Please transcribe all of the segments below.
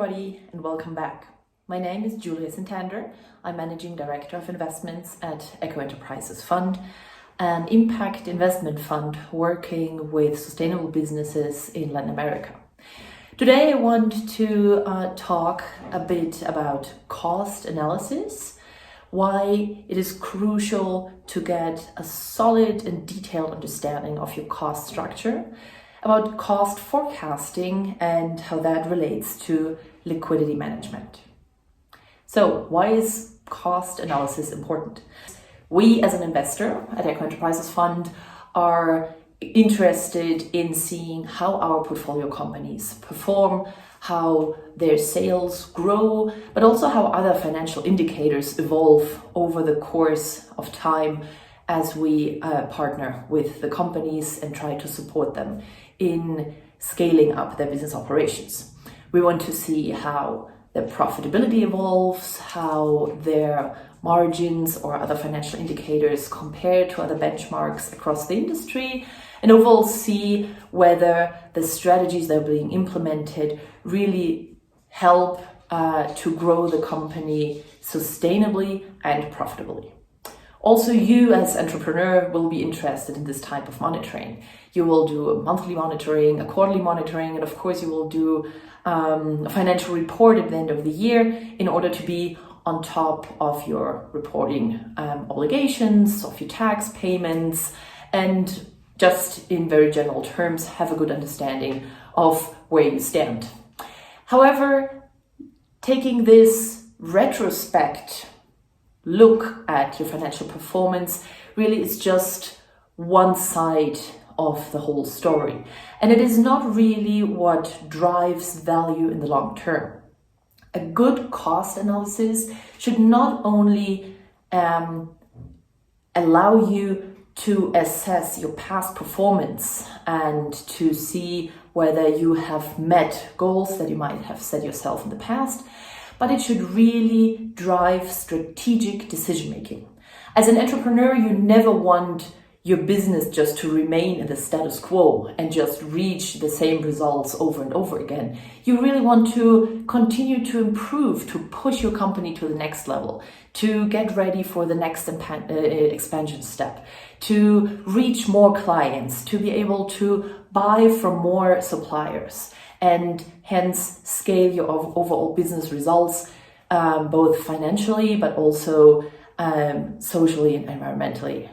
everybody and welcome back. My name is Julia Santander. I'm Managing Director of Investments at Echo Enterprises Fund, an impact investment fund working with sustainable businesses in Latin America. Today I want to talk a bit about cost analysis, why it is crucial to get a solid and detailed understanding of your cost structure, about cost forecasting and how that relates to liquidity management. So why is cost analysis important? We as an investor at Echo Enterprises Fund are interested in seeing how our portfolio companies perform, how their sales grow, but also how other financial indicators evolve over the course of time as we partner with the companies and try to support them in scaling up their business operations. We want to see how their profitability evolves, how their margins or other financial indicators compare to other benchmarks across the industry, and overall see whether the strategies that are being implemented really help to grow the company sustainably and profitably. Also, you as entrepreneur will be interested in this type of monitoring. You will do a monthly monitoring, a quarterly monitoring, and of course you will do a financial report at the end of the year in order to be on top of your reporting obligations, of your tax payments, and just in very general terms, have a good understanding of where you stand. However, taking this retrospect look at your financial performance really is just one side of the whole story. And it is not really what drives value in the long term. A good cost analysis should not only allow you to assess your past performance and to see whether you have met goals that you might have set yourself in the past, but it should really drive strategic decision making. As an entrepreneur, you never want your business just to remain in the status quo and just reach the same results over and over again. You really want to continue to improve, to push your company to the next level, to get ready for the next expansion step, to reach more clients, to be able to buy from more suppliers, and hence scale your overall business results, both financially but also socially and environmentally.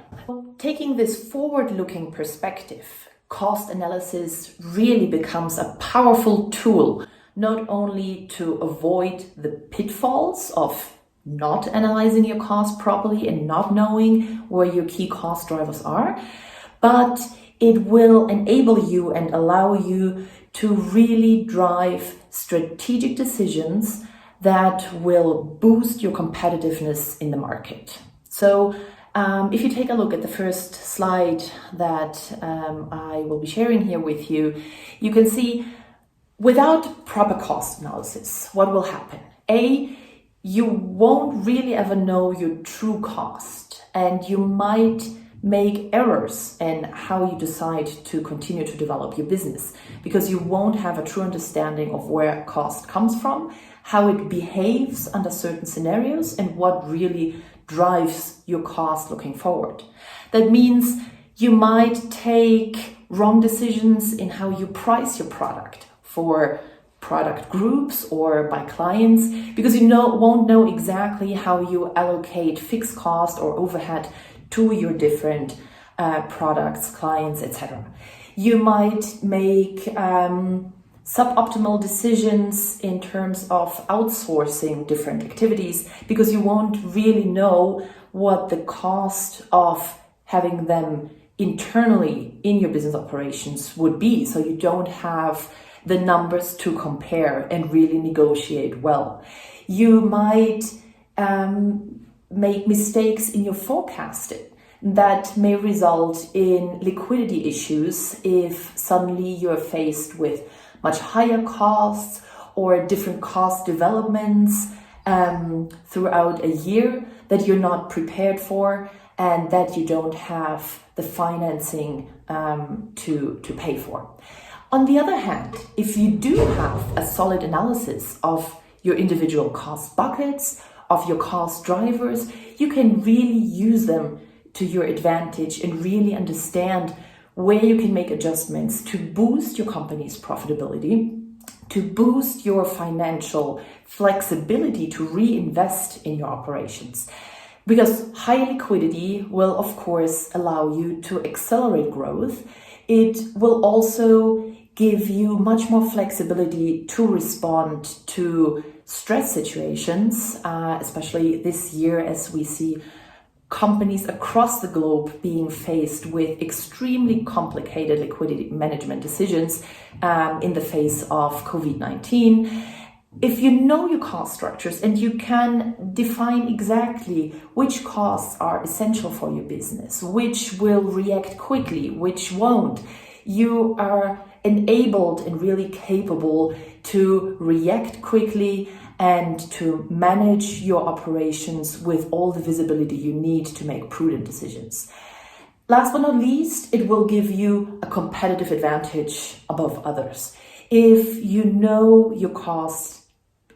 Taking this forward-looking perspective, cost analysis really becomes a powerful tool, not only to avoid the pitfalls of not analyzing your costs properly and not knowing where your key cost drivers are, but it will enable you and allow you to really drive strategic decisions that will boost your competitiveness in the market. So if you take a look at the first slide that I will be sharing here with you, you can see without proper cost analysis, what will happen? You won't really ever know your true cost, and you might make errors in how you decide to continue to develop your business because you won't have a true understanding of where cost comes from, how it behaves under certain scenarios, and what really drives your cost looking forward. That means you might take wrong decisions in how you price your product for product groups or by clients because you won't know exactly how you allocate fixed cost or overhead to your different products, clients, etc. You might make suboptimal decisions in terms of outsourcing different activities because you won't really know what the cost of having them internally in your business operations would be. So you don't have the numbers to compare and really negotiate well. You might make mistakes in your forecasting that may result in liquidity issues if suddenly you're faced with much higher costs or different cost developments throughout a year that you're not prepared for and that you don't have the financing to pay for. On the other hand, if you do have a solid analysis of your individual cost buckets, of your cost drivers, you can really use them to your advantage and really understand where you can make adjustments to boost your company's profitability, to boost your financial flexibility to reinvest in your operations. Because high liquidity will, of course, allow you to accelerate growth. It will also give you much more flexibility to respond to stress situations, especially this year as we see companies across the globe being faced with extremely complicated liquidity management decisions in the face of COVID-19. If you know your cost structures and you can define exactly which costs are essential for your business, which will react quickly, which won't, you are enabled and really capable to react quickly and to manage your operations with all the visibility you need to make prudent decisions. Last but not least, it will give you a competitive advantage above others. If you know your costs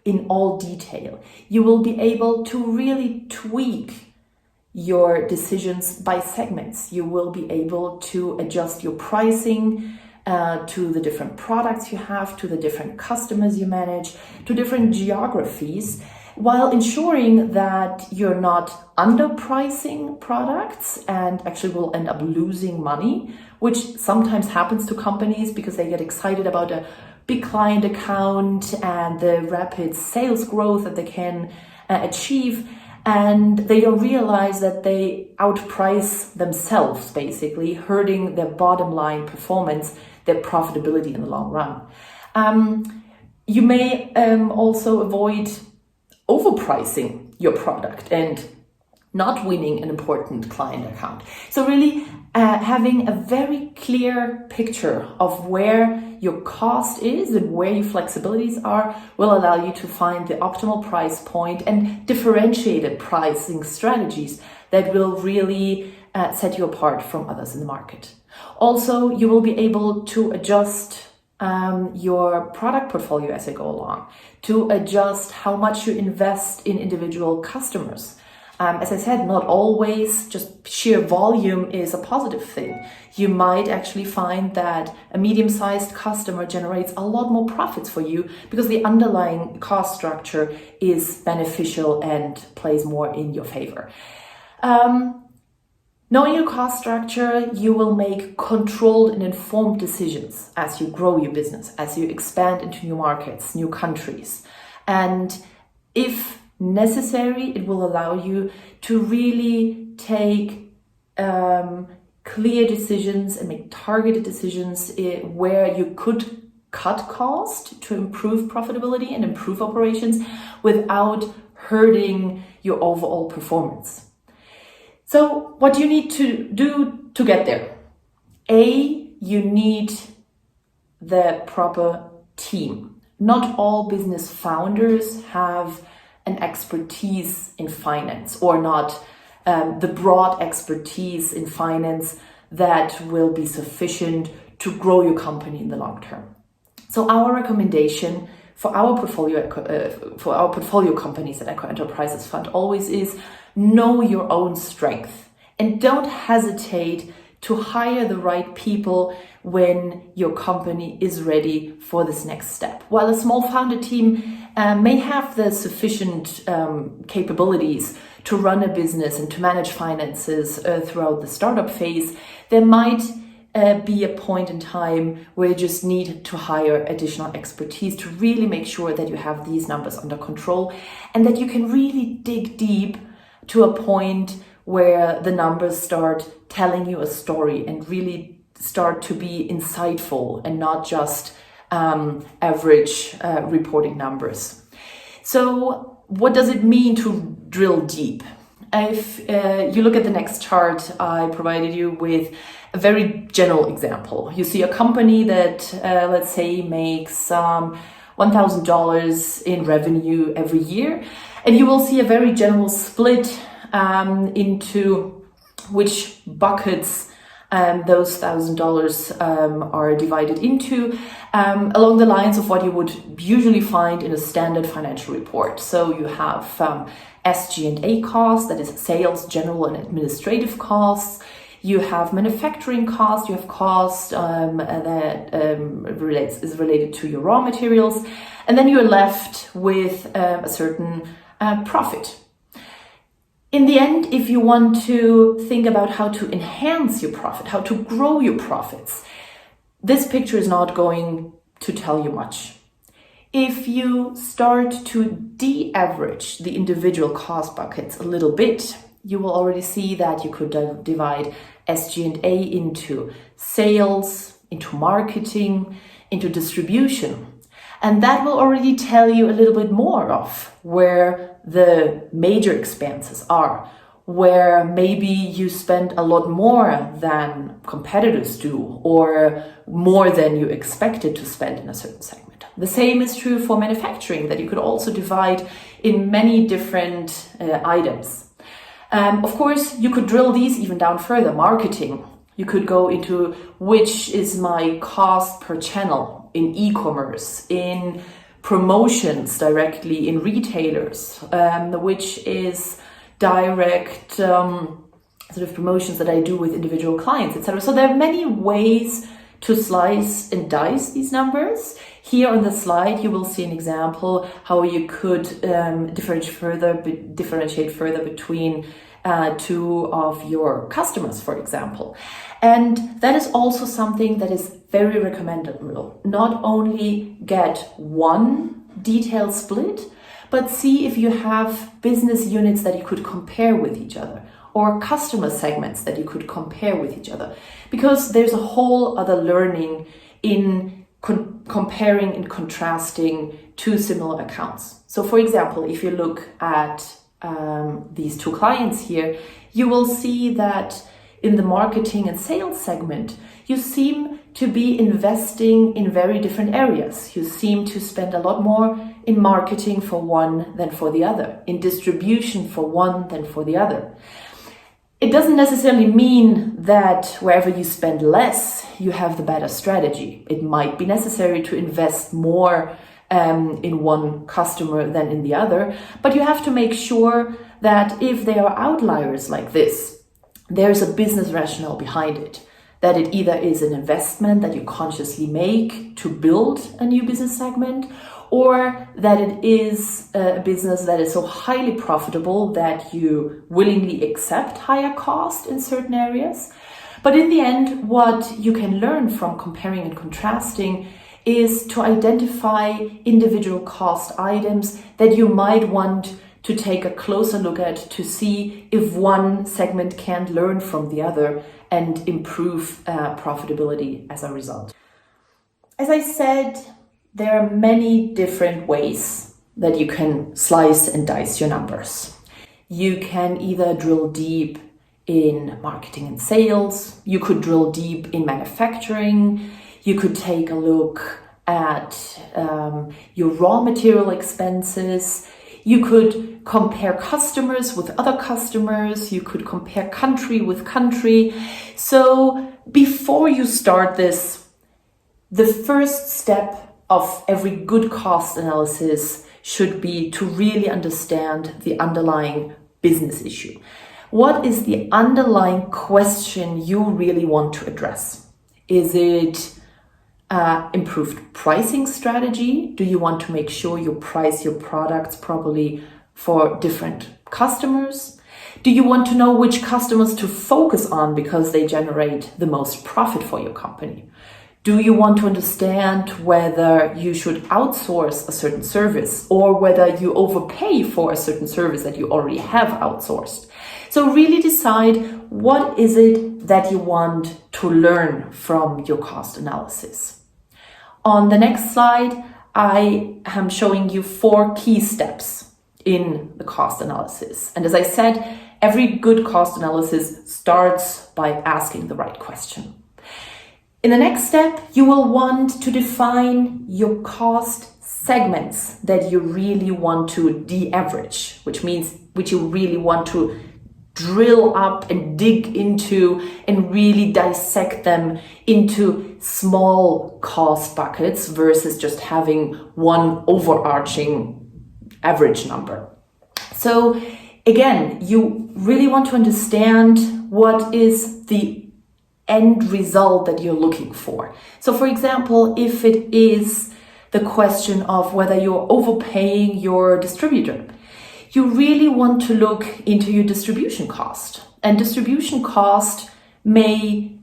in all detail, you will be able to really tweak your decisions by segments. You will be able to adjust your pricing to the different products you have, to the different customers you manage, to different geographies, while ensuring that you're not underpricing products and actually will end up losing money, which sometimes happens to companies because they get excited about a big client account and the rapid sales growth that they can achieve. And they don't realize that they outprice themselves, basically hurting their bottom line performance, their profitability in the long run. You may also avoid overpricing your product and not winning an important client account. So really having a very clear picture of where your cost is and where your flexibilities are will allow you to find the optimal price point and differentiated pricing strategies that will really set you apart from others in the market. Also, you will be able to adjust your product portfolio as you go along, to adjust how much you invest in individual customers. As I said, not always just sheer volume is a positive thing. You might actually find that a medium-sized customer generates a lot more profits for you because the underlying cost structure is beneficial and plays more in your favor. Knowing your cost structure, you will make controlled and informed decisions as you grow your business, as you expand into new markets, new countries. And if necessary, it will allow you to really take clear decisions and make targeted decisions where you could cut cost to improve profitability and improve operations without hurting your overall performance. So what do you need to do to get there? You need the proper team. Not all business founders have an expertise in finance, or not the broad expertise in finance that will be sufficient to grow your company in the long term. So our recommendation for our portfolio companies at Echo Enterprises Fund always is know your own strength and don't hesitate to hire the right people when your company is ready for this next step. While a small founder team may have the sufficient capabilities to run a business and to manage finances throughout the startup phase, there might be a point in time where you just need to hire additional expertise to really make sure that you have these numbers under control and that you can really dig deep to a point where the numbers start telling you a story and really start to be insightful and not just average reporting numbers. So what does it mean to drill deep? If you look at the next chart, I provided you with a very general example. You see a company that, let's say, makes $1,000 in revenue every year, and you will see a very general split into which buckets those $1,000 are divided into along the lines of what you would usually find in a standard financial report. So you have SG&A costs, that is sales, general and administrative costs. You have manufacturing costs, you have cost that is related to your raw materials, and then you're left with a certain profit. In the end, if you want to think about how to enhance your profit, how to grow your profits, this picture is not going to tell you much. If you start to de-average the individual cost buckets a little bit, you will already see that you could divide SG&A into sales, into marketing, into distribution. And that will already tell you a little bit more of where the major expenses are, where maybe you spend a lot more than competitors do or more than you expected to spend in a certain segment. The same is true for manufacturing, that you could also divide in many different items. Of course, you could drill these even down further. Marketing, you could go into which is my cost per channel in e-commerce, in promotions directly in retailers, which is direct sort of promotions that I do with individual clients, etc. So there are many ways to slice and dice these numbers. Here on the slide, you will see an example how you could differentiate further between two of your customers, for example. And that is also something that is very recommendable. Not only get one detailed split, but see if you have business units that you could compare with each other, or customer segments that you could compare with each other, because there's a whole other learning in comparing and contrasting two similar accounts. So for example, if you look at these two clients here, you will see that in the marketing and sales segment, you seem to be investing in very different areas. You seem to spend a lot more in marketing for one than for the other, in distribution for one than for the other. It doesn't necessarily mean that wherever you spend less, you have the better strategy. It might be necessary to invest more in one customer than in the other, but you have to make sure that if there are outliers like this, there's a business rationale behind it, that it either is an investment that you consciously make to build a new business segment, or that it is a business that is so highly profitable that you willingly accept higher cost in certain areas. But in the end, what you can learn from comparing and contrasting is to identify individual cost items that you might want to take a closer look at to see if one segment can learn from the other and improve profitability as a result. As I said, there are many different ways that you can slice and dice your numbers. You can either drill deep in marketing and sales, you could drill deep in manufacturing, you could take a look at your raw material expenses. You could compare customers with other customers. You could compare country with country. So before you start this, the first step of every good cost analysis should be to really understand the underlying business issue. What is the underlying question you really want to address? Is it improved pricing strategy? Do you want to make sure you price your products properly for different customers? Do you want to know which customers to focus on because they generate the most profit for your company? Do you want to understand whether you should outsource a certain service or whether you overpay for a certain service that you already have outsourced? So really decide what is it that you want to learn from your cost analysis. On the next slide, I am showing you 4 key steps in the cost analysis. And as I said, every good cost analysis starts by asking the right question. In the next step, you will want to define your cost segments that you really want to de-average, which means which you really want to drill up and dig into and really dissect them into small cost buckets versus just having one overarching average number. So again, you really want to understand what is the end result that you're looking for. So for example, if it is the question of whether you're overpaying your distributor, you really want to look into your distribution cost. And distribution cost may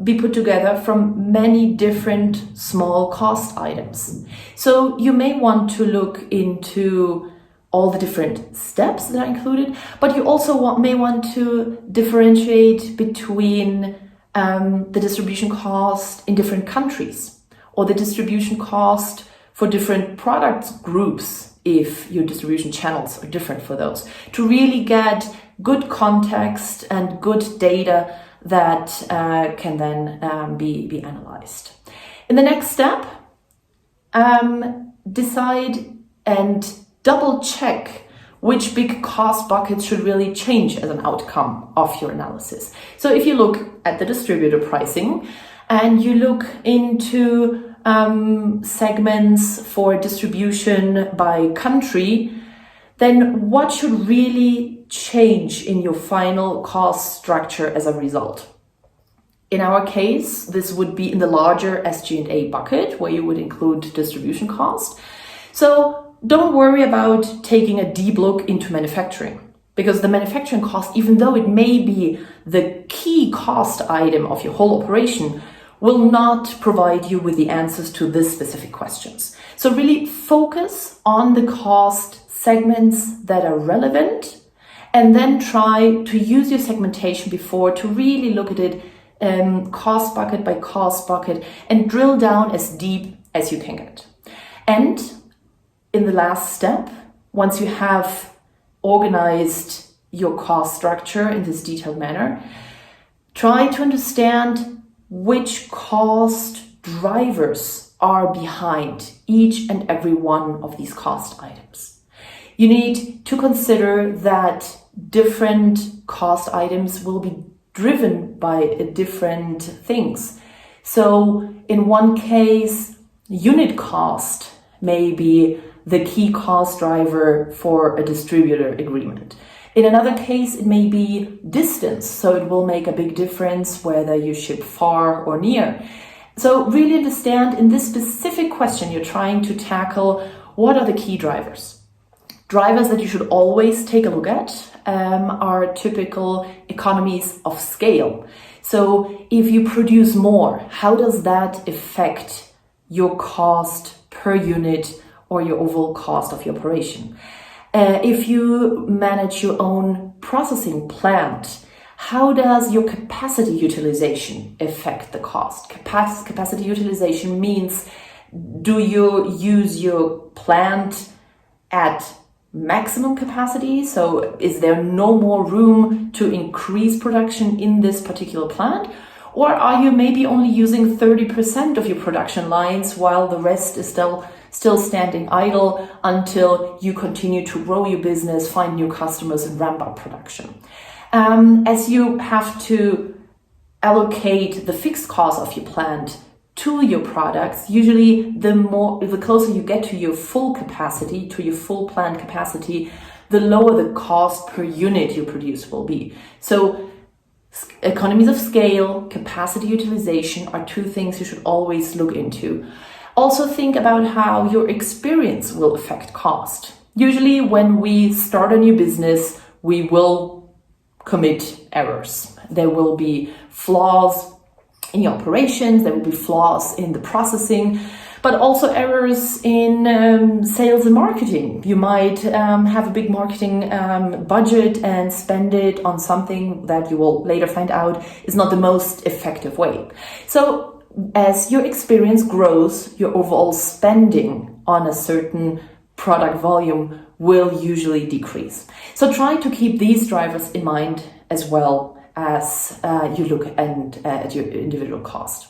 be put together from many different small cost items. So you may want to look into all the different steps that are included, but you also may want to differentiate between the distribution cost in different countries, or the distribution cost for different product groups if your distribution channels are different for those, to really get good context and good data that can then be analyzed. In the next step, decide and double check which big cost buckets should really change as an outcome of your analysis. So if you look at the distributor pricing and you look into segments for distribution by country, then what should really change in your final cost structure as a result? In our case, this would be in the larger SG&A bucket where you would include distribution cost. So don't worry about taking a deep look into manufacturing, because the manufacturing cost, even though it may be the key cost item of your whole operation, will not provide you with the answers to this specific questions. So really focus on the cost segments that are relevant, and then try to use your segmentation before to really look at it cost bucket by cost bucket and drill down as deep as you can get. And in the last step, once you have organized your cost structure in this detailed manner, try to understand which cost drivers are behind each and every one of these cost items. You need to consider that different cost items will be driven by different things. So in one case, unit cost may be the key cost driver for a distributor agreement. In another case, it may be distance, so it will make a big difference whether you ship far or near. So really understand in this specific question you're trying to tackle, what are the key drivers? Drivers that you should always take a look at are typical economies of scale. So if you produce more, how does that affect your cost per unit or your overall cost of your operation? If you manage your own processing plant, how does your capacity utilization affect the cost? Capacity utilization means, do you use your plant at maximum capacity? So is there no more room to increase production in this particular plant? Or are you maybe only using 30% of your production lines while the rest is still standing idle until you continue to grow your business, find new customers, and ramp up production? As you have to allocate the fixed cost of your plant to your products, usually the closer you get to your full capacity, to your full plant capacity, the lower the cost per unit you produce will be. So economies of scale, capacity utilization are two things you should always look into. Also think about how your experience will affect cost. Usually when we start a new business, we will commit errors. There will be flaws in your operations, there will be flaws in the processing, but also errors in sales and marketing. You might have a big marketing budget and spend it on something that you will later find out is not the most effective way. So as your experience grows, your overall spending on a certain product volume will usually decrease. So try to keep these drivers in mind as well as you look at your individual cost.